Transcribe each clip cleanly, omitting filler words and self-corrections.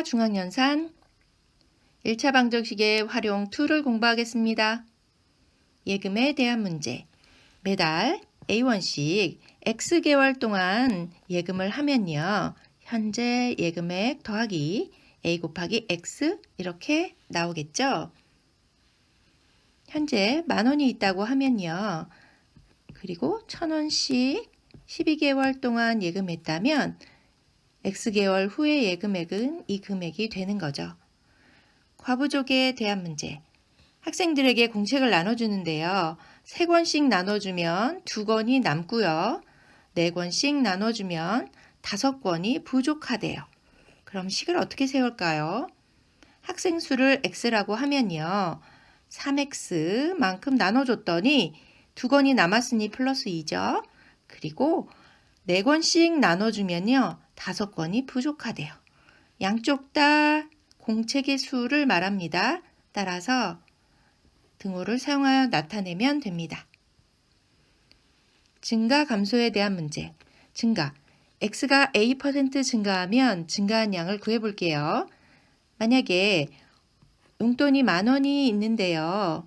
안녕하십니까. 중앙연산 1차 방정식의 활용 2를 공부하겠습니다. 예금에 대한 문제. 매달 A1씩 X개월 동안 예금을 하면요. 현재 예금액 더하기 A 곱하기 X 이렇게 나오겠죠. 현재 10,000원이 있다고 하면요. 그리고 1,000원씩 12개월 동안 예금했다면 X개월 후의 예금액은 이 금액이 되는 거죠. 과부족에 대한 문제. 학생들에게 공책을 나눠주는데요. 3권씩 나눠주면 2권이 남고요. 4권씩 나눠주면 5권이 부족하대요. 그럼 식을 어떻게 세울까요? 학생 수를 X라고 하면요. 3X만큼 나눠줬더니 2권이 남았으니 플러스 2죠. 그리고 4권씩 나눠주면요. 5권이 부족하대요. 양쪽 다 공책의 수를 말합니다. 따라서 등호를 사용하여 나타내면 됩니다. 증가 감소에 대한 문제. 증가. X가 A% 증가하면 증가한 양을 구해볼게요. 만약에 용돈이 10,000원이 있는데요.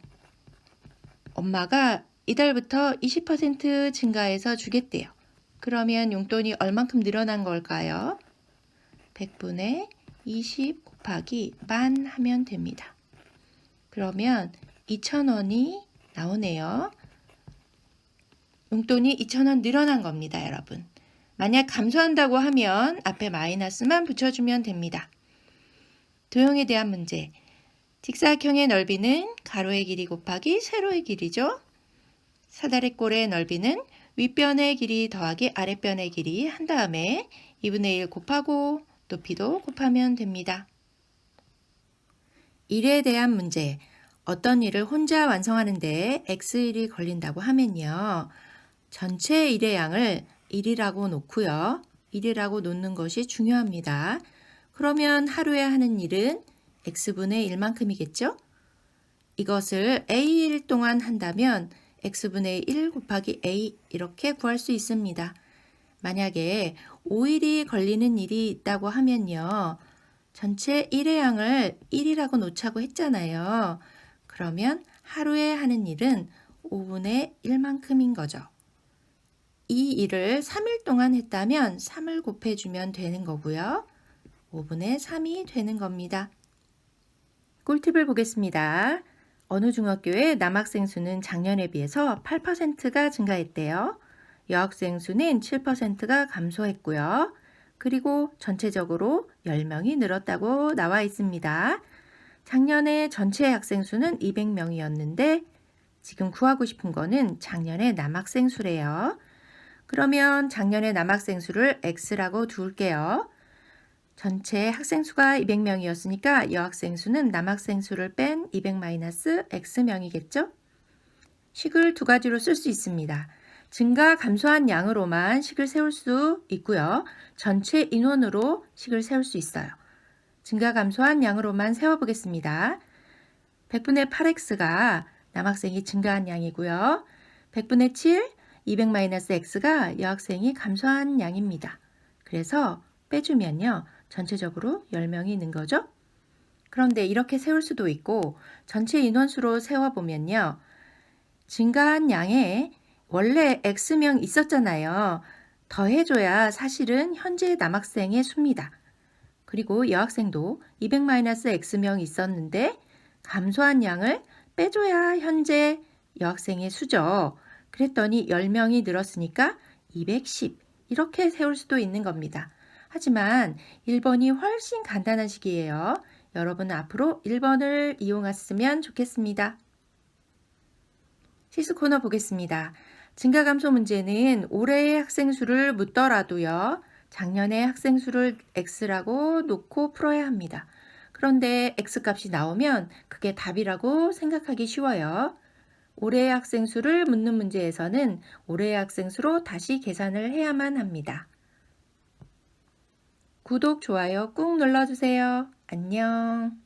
엄마가 이달부터 20% 증가해서 주겠대요. 그러면 용돈이 얼만큼 늘어난 걸까요? 100분의 20 곱하기 10,000 하면 됩니다. 그러면 2,000원이 나오네요. 용돈이 2,000원 늘어난 겁니다, 여러분. 만약 감소한다고 하면 앞에 마이너스만 붙여주면 됩니다. 도형에 대한 문제. 직사각형의 넓이는 가로의 길이 곱하기 세로의 길이죠. 사다리 꼴의 넓이는 윗변의 길이 더하기 아랫변의 길이 한 다음에 2분의 1 곱하고 높이도 곱하면 됩니다. 일에 대한 문제. 어떤 일을 혼자 완성하는데 X일이 걸린다고 하면요. 전체 일의 양을 1이라고 놓고요. 1이라고 놓는 것이 중요합니다. 그러면 하루에 하는 일은 X분의 1만큼이겠죠? 이것을 A일 동안 한다면 X분의 1 곱하기 A 이렇게 구할 수 있습니다. 만약에 5일이 걸리는 일이 있다고 하면요. 전체 일의 양을 1이라고 놓자고 했잖아요. 그러면 하루에 하는 일은 5분의 1만큼인 거죠. 이 일을 3일 동안 했다면 3을 곱해주면 되는 거고요. 5분의 3이 되는 겁니다. 꿀팁을 보겠습니다. 어느 중학교의 남학생 수는 작년에 비해서 8%가 증가했대요. 여학생 수는 7%가 감소했고요. 그리고 전체적으로 10명이 늘었다고 나와 있습니다. 작년에 전체 학생 수는 200명이었는데 지금 구하고 싶은 거는 작년의 남학생 수래요. 그러면 작년의 남학생 수를 X라고 두을게요. 전체 학생 수가 200명이었으니까 여학생 수는 남학생 수를 뺀 200-X명이겠죠? 식을 두 가지로 쓸 수 있습니다. 증가 감소한 양으로만 식을 세울 수 있고요. 전체 인원으로 식을 세울 수 있어요. 증가 감소한 양으로만 세워보겠습니다. 100분의 8X가 남학생이 증가한 양이고요. 100분의 7, 200-X가 여학생이 감소한 양입니다. 그래서 빼주면요. 전체적으로 10명이 있는 거죠. 그런데 이렇게 세울 수도 있고 전체 인원수로 세워보면요. 증가한 양에 원래 X명 있었잖아요. 더해줘야 사실은 현재 남학생의 수입니다. 그리고 여학생도 200-X명 있었는데 감소한 양을 빼줘야 현재 여학생의 수죠. 그랬더니 10명이 늘었으니까 210 이렇게 세울 수도 있는 겁니다. 하지만 1번이 훨씬 간단한 식이에요. 여러분은 앞으로 1번을 이용했으면 좋겠습니다. 실수 코너 보겠습니다. 증가 감소 문제는 올해의 학생 수를 묻더라도요. 작년의 학생 수를 X라고 놓고 풀어야 합니다. 그런데 X값이 나오면 그게 답이라고 생각하기 쉬워요. 올해의 학생 수를 묻는 문제에서는 올해의 학생 수로 다시 계산을 해야만 합니다. 구독, 좋아요 꾹 눌러주세요. 안녕.